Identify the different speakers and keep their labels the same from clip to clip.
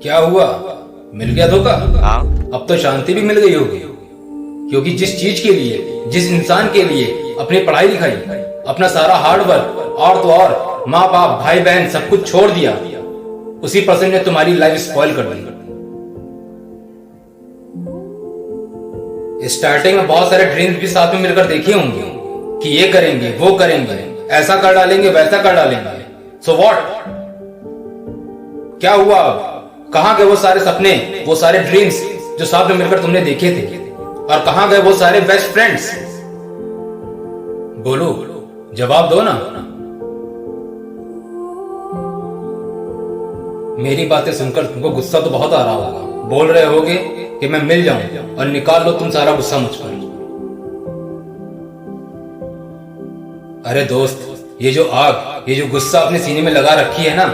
Speaker 1: क्या हुआ? मिल गया धोखा?
Speaker 2: हाँ।
Speaker 1: अब तो शांति भी मिल गई होगी, क्योंकि जिस चीज के लिए, जिस इंसान के लिए अपनी पढ़ाई लिखाई, अपना सारा हार्ड वर्क और तो और माँ बाप भाई बहन सब कुछ छोड़ दिया, उसी पर्सन ने तुम्हारी लाइफ स्पॉइल कर दी। स्टार्टिंग में बहुत सारे ड्रीम्स भी साथ में मिलकर देखे होंगे कि ये करेंगे, वो करेंगे, ऐसा कर डालेंगे, वैसा कर डालेंगे। So what? क्या हुआ? कहां गए वो सारे सपने, वो सारे ड्रीम्स जो साथ में मिलकर तुमने देखे थे? और कहां गए वो सारे बेस्ट फ्रेंड्स? बोलो, जवाब दो ना। मेरी बातें सुनकर तुमको गुस्सा तो बहुत आ रहा होगा। बोल रहे होगे कि मैं मिल जाऊं और निकाल लो तुम सारा गुस्सा मुझ पर। अरे दोस्त, ये जो आग, ये जो गुस्सा अपने सीने में लगा रखी है ना,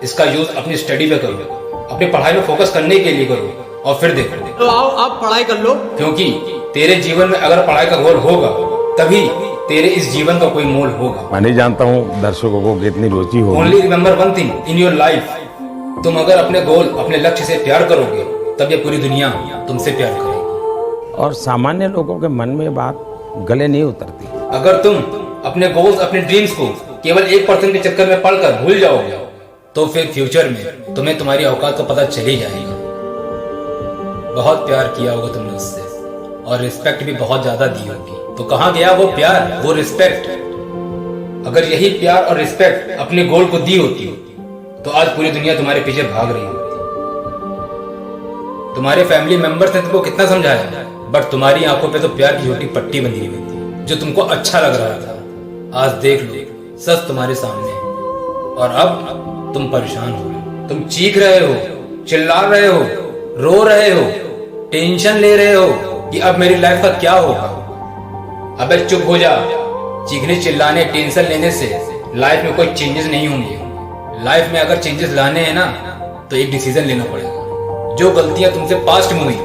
Speaker 1: इसका यूज अपनी स्टडी पे करो, अपनी पढ़ाई में फोकस करने के लिए करो, और फिर देखो।
Speaker 3: तो आओ आप पढ़ाई कर लो,
Speaker 1: क्योंकि तेरे जीवन में अगर पढ़ाई का गोल होगा, तभी तेरे इस जीवन का कोई मोल होगा।
Speaker 4: मैं नहीं जानता हूँ दर्शकों को कितनी रुचि होगी।
Speaker 1: Only remember one thing in your life, तुम अगर अपने गोल, अपने लक्ष्य से प्यार करोगे, तब ये पूरी दुनिया तुमसे प्यार करेगी।
Speaker 4: और सामान्य लोगों के मन में बात गले नहीं उतरती।
Speaker 1: अगर तुम अपने गोल्स, अपने ड्रीम्स को केवल 1% के चक्कर में पढ़कर भूल जाओगे, तो फिर फ्यूचर में तुम्हें तुम्हारी औकात का पता चल ही जाएगा। बहुत प्यार किया होगा तुमने उससे, और रिस्पेक्ट भी बहुत ज्यादा दी होगी, तो कहां गया वो प्यार, वो रिस्पेक्ट? अगर यही प्यार और रिस्पेक्ट अपने गोल को दी होती, तो आज पूरी दुनिया तुम्हारे पीछे भाग रही होती। तुम्हारे फैमिली मेंबर्स ने तुमको कितना समझाया, बट तुम्हारी आंखों पे तो प्यार की छोटी पट्टी बंधी हुई थी, जो तुमको अच्छा लग रहा था। आज देख लो, सच तुम्हारे सामने है, और अब तुम परेशान हो, तुम चीख रहे हो, चिल्ला रहे हो, रो रहे हो, टेंशन ले रहे हो कि अब मेरी लाइफ का क्या होगा। अबे चुप हो जा। चीखने, चिल्लाने, टेंशन लेने से लाइफ में कोई चेंजेस नहीं होंगे। लाइफ में अगर चेंजेस लाने हैं ना, तो एक डिसीजन लेना पड़ेगा। जो गलतियां तुमसे पास्ट में हुई,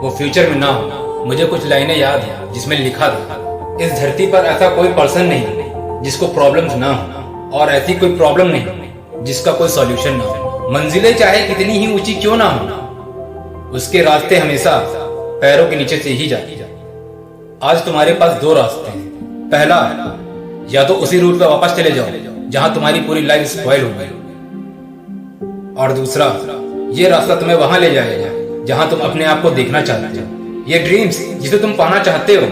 Speaker 1: वो फ्यूचर में ना हो। मुझे कुछ लाइनें याद है जिसमें लिखा था, इस धरती पर ऐसा कोई पर्सन नहीं जिसको प्रॉब्लम्स ना हो, और ऐसी कोई प्रॉब्लम नहीं जिसका कोई सॉल्यूशन ना हो। मंजिलें चाहे कितनी ही ऊंची क्यों ना हो, उसके रास्ते हमेशा पैरों के नीचे से ही जाती। आज तुम्हारे पास दो रास्ते हैं। पहला, या तो उसी रूट पे वापस चले जाओ जहां तुम्हारी पूरी लाइफ स्पॉइल हो गई, और दूसरा, ये रास्ता तुम्हें वहां ले जाएगा जहां तुम अपने आप को देखना चाहते हो। ये ड्रीम्स जिसे तुम पाना चाहते हो,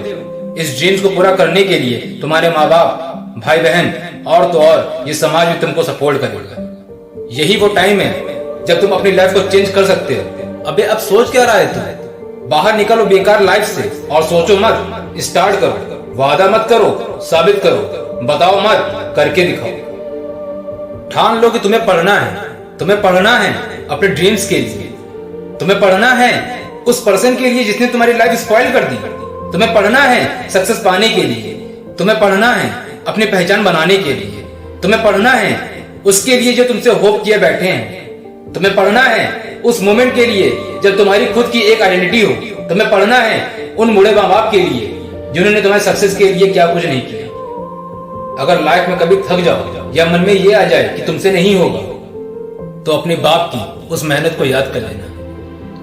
Speaker 1: इस ड्रीम्स को पूरा करने के लिए तुम्हारे माँ बाप, भाई बहन, और तो और ये समाज भी तुमको सपोर्ट करेगा। यही वो टाइम है जब तुम अपनी लाइफ को चेंज कर सकते हो। अबे अब सोच क्या रहा है तुम? बाहर निकलो बेकार लाइफ से और सोचो मत, स्टार्ट करो। वादा मत करो, साबित करो। बताओ मत, करके दिखाओ। ठान लो कि तुम्हें पढ़ना है, तुम्हें पढ़ना है अपने ड्रीम्स के लिए, तुम्हें पढ़ना है उस पर्सन के लिए जिसने तुम्हारी लाइफ स्पॉइल कर दी, तुम्हें पढ़ना है सक्सेस पाने के लिए, तुम्हें पढ़ना है अपनी पहचान बनाने के लिए, तुम्हें पढ़ना है उसके लिए जो तुमसे होप किए बैठे हैं, तुम्हें पढ़ना है उस मोमेंट के लिए जब तुम्हारी खुद की एक आइडेंटिटी हो, तुम्हें पढ़ना है उन बूढ़े माँ बाप के लिए जिन्होंने तुम्हारे सक्सेस के लिए क्या कुछ नहीं किया। अगर लाइफ में कभी थक जाओ या मन में ये आ जाए कि तुमसे नहीं होगा, तो अपने बाप की उस मेहनत को याद कर लेना,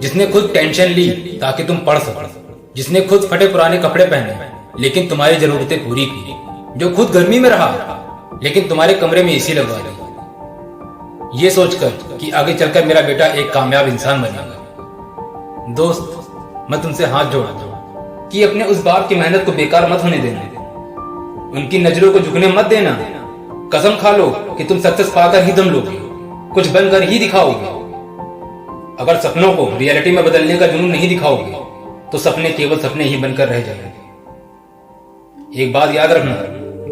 Speaker 1: जिसने खुद टेंशन ली ताकि तुम पढ़ सको, जिसने खुद फटे पुराने कपड़े पहने लेकिन तुम्हारी जरूरतें पूरी की, जो खुद गर्मी में रहा लेकिन तुम्हारे कमरे में एसी लगवा दी, ये सोचकर कि आगे चलकर मेरा बेटा एक कामयाब इंसान बनेगा। दोस्त, मैं तुमसे हाथ जोड़ता हूं कि अपने उस बाप की मेहनत को बेकार मत होने देना, उनकी नजरों को झुकने मत देना। कसम खा लो कि तुम सक्सेस पाकर ही दम लोगे, कुछ बनकर ही दिखाओगे। अगर सपनों को रियलिटी में बदलने का जुनून नहीं दिखाओगे, तो सपने केवल सपने ही बनकर रह जाएंगे। एक बात याद रखना,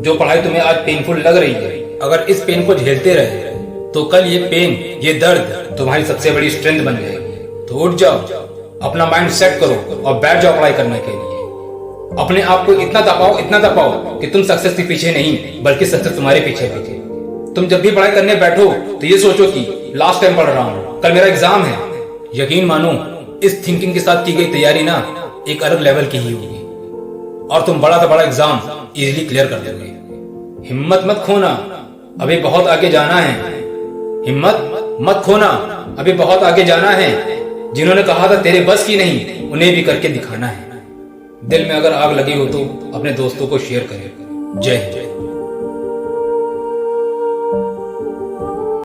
Speaker 1: जो पढ़ाई तुम्हें आज पेनफुल लग रही है, अगर इस पेन को झेलते रहे तो कल ये पेन, ये दर्द तुम्हारी सबसे बड़ी स्ट्रेंथ बन जाएगी। तो उठ जाओ, अपना माइंड सेट करो और बैठ जाओ पढ़ाई करने के लिए। अपने आप को इतना तपाओ कि तुम सक्सेस के पीछे नहीं, बल्कि सक्सेस तुम्हारे पीछे पीछे। तुम जब भी पढ़ाई करने बैठो तो ये सोचो कि लास्ट टाइम पढ़ रहा हूँ, कल मेरा एग्जाम है। यकीन मानो, इस थिंकिंग के साथ की गई तैयारी ना एक अलग लेवल की ही होगी, और तुम बड़ा से बड़ा एग्जाम इजीली क्लियर कर दोगे। हिम्मत मत खोना, अभी बहुत आगे जाना है। हिम्मत मत खोना, अभी बहुत आगे जाना है। जिन्होंने कहा था तेरे बस की नहीं, उन्हें भी करके दिखाना है। दिल में अगर आग लगी हो तो अपने दोस्तों को शेयर करें। जय हिंद।